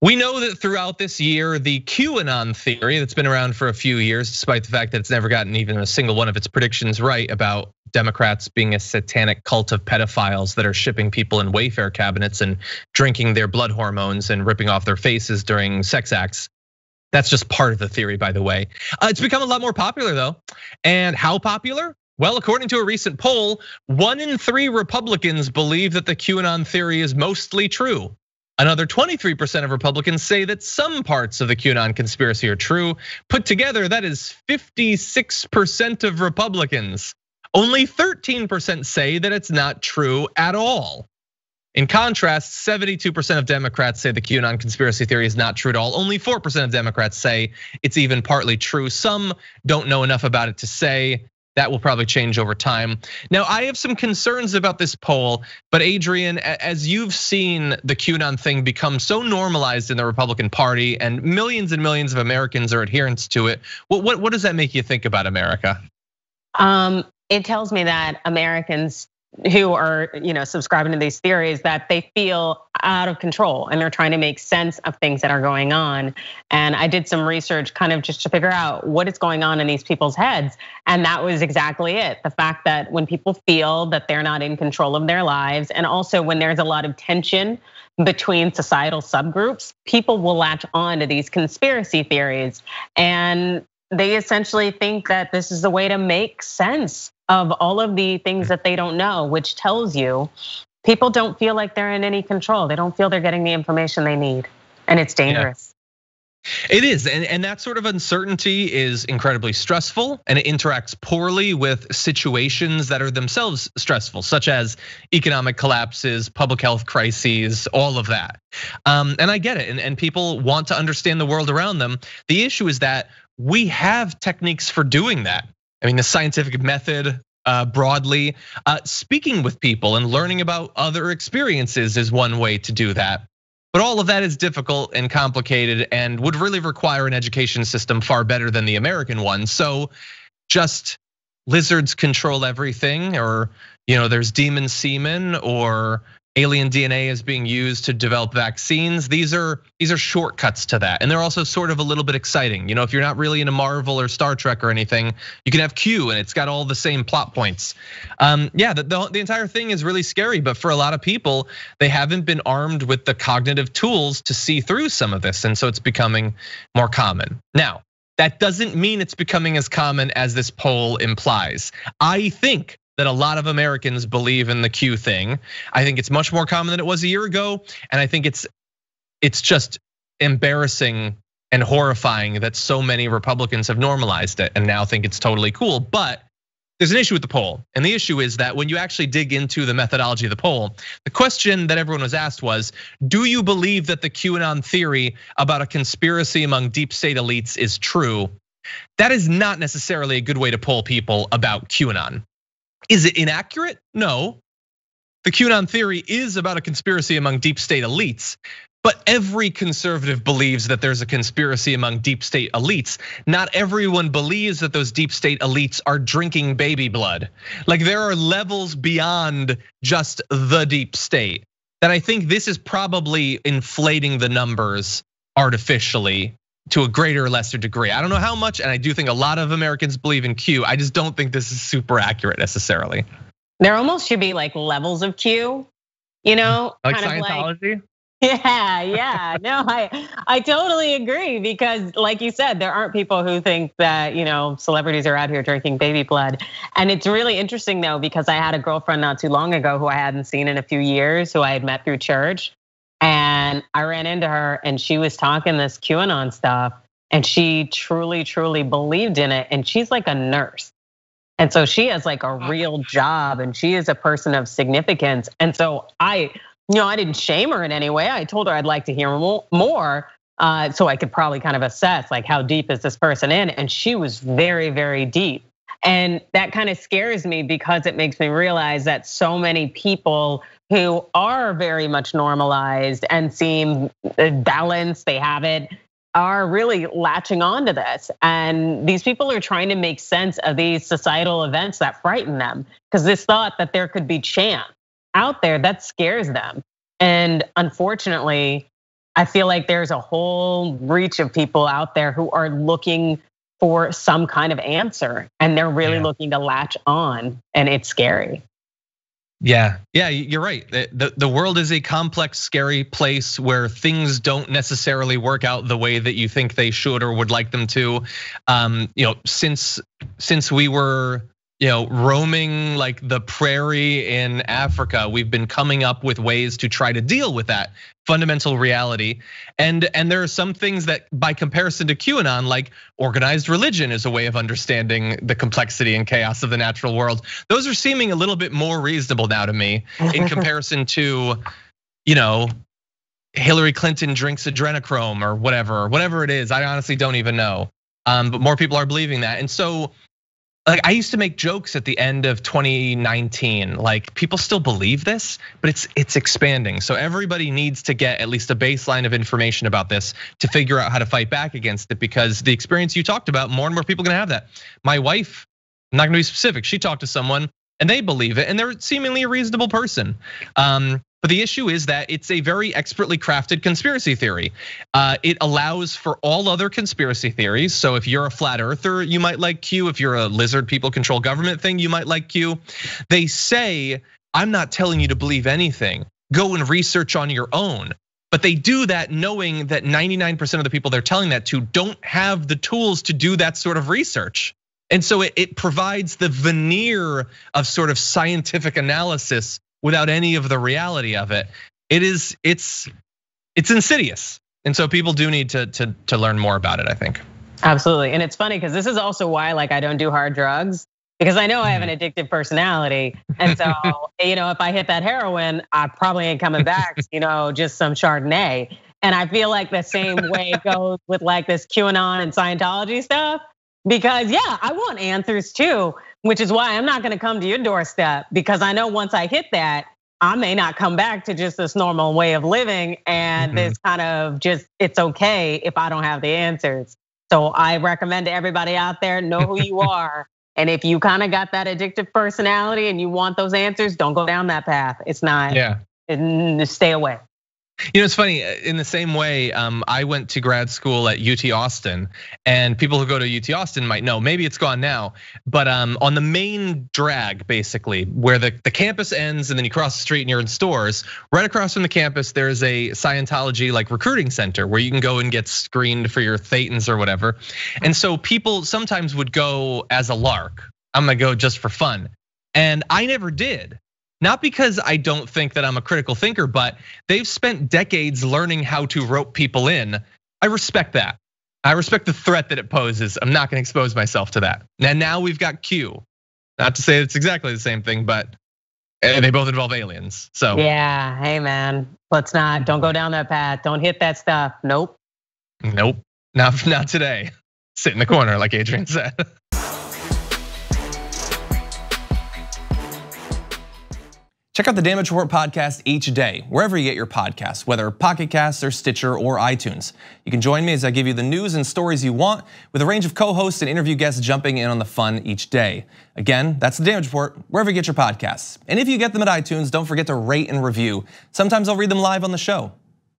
We know that throughout this year, the QAnon theory that's been around for a few years, despite the fact that it's never gotten even a single one of its predictions right about Democrats being a satanic cult of pedophiles that are shipping people in Wayfair cabinets and drinking their blood hormones and ripping off their faces during sex acts. That's just part of the theory, by the way. It's become a lot more popular though. And how popular? Well, according to a recent poll, 1 in 3 Republicans believe that the QAnon theory is mostly true. Another 23% of Republicans say that some parts of the QAnon conspiracy are true. Put together, that is 56% of Republicans. Only 13% say that it's not true at all. In contrast, 72% of Democrats say the QAnon conspiracy theory is not true at all. Only 4% of Democrats say it's even partly true. Some don't know enough about it to say. That will probably change over time. Now, I have some concerns about this poll, but Adrian, as you've seen the QAnon thing become so normalized in the Republican Party and millions of Americans are adherents to it, what does that make you think about America? It tells me that Americans who are subscribing to these theories, that they feel out of control and they're trying to make sense of things that are going on. And I did some research kind of just to figure out what is going on in these people's heads. And that was exactly it. The fact that when people feel that they're not in control of their lives, and also when there's a lot of tension between societal subgroups, people will latch on to these conspiracy theories. And they essentially think that this is the way to make sense of all of the things that they don't know, which tells you people don't feel like they're in any control. They don't feel they're getting the information they need, and it's dangerous. Yeah. It is, and that sort of uncertainty is incredibly stressful, and it interacts poorly with situations that are themselves stressful, such as economic collapses, public health crises, all of that. And I get it, and people want to understand the world around them. The issue is that we have techniques for doing that. I mean, the scientific method broadly, speaking with people and learning about other experiences is one way to do that. But all of that is difficult and complicated and would really require an education system far better than the American one. So just lizards control everything, or there's demon semen, or alien DNA is being used to develop vaccines. These are shortcuts to that. And they're also sort of a little bit exciting. If you're not really into Marvel or Star Trek or anything, you can have Q and it's got all the same plot points. Yeah, the entire thing is really scary, but for a lot of people, they haven't been armed with the cognitive tools to see through some of this. And so it's becoming more common. Now, that doesn't mean it's becoming as common as this poll implies. I think that a lot of Americans believe in the Q thing. I think it's much more common than it was a year ago. And I think it's just embarrassing and horrifying that so many Republicans have normalized it and now think it's totally cool. But there's an issue with the poll. And the issue is that when you actually dig into the methodology of the poll, the question that everyone was asked was, do you believe that the QAnon theory about a conspiracy among deep state elites is true? That is not necessarily a good way to poll people about QAnon. Is it inaccurate? No. The QAnon theory is about a conspiracy among deep state elites, but every conservative believes that there's a conspiracy among deep state elites. Not everyone believes that those deep state elites are drinking baby blood. Like, there are levels beyond just the deep state that I think this is probably inflating the numbers artificially to a greater or lesser degree. I don't know how much, and I do think a lot of Americans believe in Q. I just don't think this is super accurate necessarily. There almost should be like levels of Q, like Scientology? Yeah, no, I totally agree, because like you said, there aren't people who think that celebrities are out here drinking baby blood. And it's really interesting though, because I had a girlfriend not too long ago who I hadn't seen in a few years, who I had met through church. And I ran into her and she was talking this QAnon stuff, and she truly believed in it. And she's like a nurse. And so she has like a real job, and she is a person of significance. And so I didn't shame her in any way. I told her I'd like to hear more, so I could probably kind of assess like how deep is this person in. And she was very deep. And that kind of scares me, because it makes me realize that so many people who are very much normalized and seem balanced, they have it, are really latching on to this. And these people are trying to make sense of these societal events that frighten them, because this thought that there could be chance out there, that scares them. And unfortunately, I feel like there's a whole reach of people out there who are looking for some kind of answer, and they're really looking to latch on, and it's scary. Yeah, you're right. The world is a complex, scary place where things don't necessarily work out the way that you think they should or would like them to. Since we were roaming like the prairie in Africa, we've been coming up with ways to try to deal with that fundamental reality. And there are some things that, by comparison to QAnon, like organized religion is a way of understanding the complexity and chaos of the natural world. Those are seeming a little bit more reasonable now to me in comparison to, Hillary Clinton drinks adrenochrome or whatever it is. I honestly don't even know. But more people are believing that. And so, like, I used to make jokes at the end of 2019, like people still believe this, but it's expanding. So everybody needs to get at least a baseline of information about this to figure out how to fight back against it, because the experience you talked about, more and more people are gonna have that. My wife, I'm not gonna be specific, she talked to someone and they believe it, and they're seemingly a reasonable person. But the issue is that it's a very expertly crafted conspiracy theory. It allows for all other conspiracy theories. So if you're a flat earther, you might like Q. If you're a lizard people control government thing, you might like Q. They say, I'm not telling you to believe anything. Go and research on your own. But they do that knowing that 99% of the people they're telling that to don't have the tools to do that sort of research. And so it provides the veneer of sort of scientific analysis without any of the reality of it. It's insidious. And so people do need to learn more about it, I think. Absolutely, and it's funny because this is also why I don't do hard drugs, because I know I have an addictive personality. And so, if I hit that heroin, I probably ain't coming back, just some Chardonnay. And I feel like the same way goes with like this QAnon and Scientology stuff. Because I want answers too, which is why I'm not gonna come to your doorstep, because I know once I hit that, I may not come back to just this normal way of living, and this kind of just, it's okay if I don't have the answers. So I recommend to everybody out there, know who you are. And if you kind of got that addictive personality and you want those answers, don't go down that path. It's not, stay away. It's funny, in the same way, I went to grad school at UT Austin, and people who go to UT Austin might know, maybe it's gone now, but on the main drag, basically, where the campus ends and then you cross the street and you're in stores, right across from the campus, there's a Scientology like recruiting center where you can go and get screened for your thetans or whatever. And so people sometimes would go as a lark. I'm gonna go just for fun. And I never did. Not because I don't think that I'm a critical thinker, but they've spent decades learning how to rope people in. I respect that. I respect the threat that it poses. I'm not gonna expose myself to that. And now we've got Q. Not to say it's exactly the same thing, but they both involve aliens, so. Yeah, hey man, don't go down that path. Don't hit that stuff, nope. Nope, not today. Sit in the corner, like Adrian said. Check out the Damage Report podcast each day, wherever you get your podcasts, whether Pocket Casts or Stitcher or iTunes. You can join me as I give you the news and stories you want, with a range of co-hosts and interview guests jumping in on the fun each day. Again, that's the Damage Report, wherever you get your podcasts. And if you get them at iTunes, don't forget to rate and review. Sometimes I'll read them live on the show.